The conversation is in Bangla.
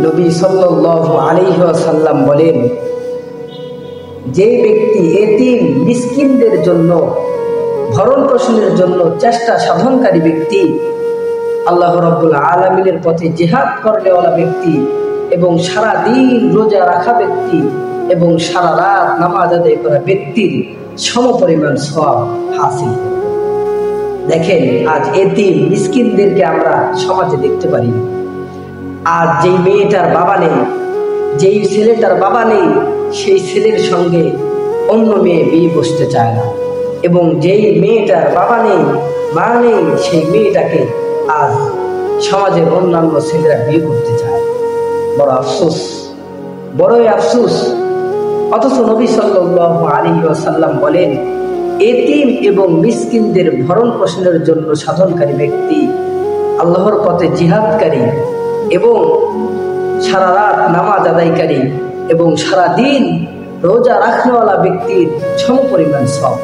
নবী সাল্লাল্লাহু আলাইহি ওয়াসাল্লাম বলেন, যে ব্যক্তি এতিম মিসকিনদের জন্য ভরণ পোষণের জন্য চেষ্টা সাধনকারী ব্যক্তি, আল্লাহ রাব্বুল আলামিনের পথে জিহাদ করনেওয়ালা ব্যক্তি এবং সারা দিন রোজা রাখা ব্যক্তি এবং সারা রাত নামাজ আদায় করা ব্যক্তির সমপরিমাণ সওয়াব হাসিল। দেখেন, আজ এতিম মিসকিনদেরকে আমরা সমাজে দেখতে পারি। আজ যেই মেয়েটার বাবা নেই, যেই ছেলেটার বাবা নেই, সেই ছেলের সঙ্গে অন্য মেয়ে বিয়ে বসতে চায় না, এবং যেই মেয়েটার বাবা নেই, মা নেই, সেই মেয়েটাকে আজ সমাজের অন্যান্য ছেলেরা বিয়ে করতে চায়। বড় আফসোস, বড়ই আফসোস। অথচ নবী সাল্লাল্লাহু আলাইহি ওয়াসাল্লাম বলেন, এতিম এবং মিসকিনদের ভরণ পোষণের জন্য সাধনকারী ব্যক্তি, আল্লাহর পথে জিহাদকারী এবং সারা রাত নামাজ আদায়কারী এবং সারা দিন রোজা রাখনেওয়ালা ব্যক্তির সমপরিমাণ সওয়াব।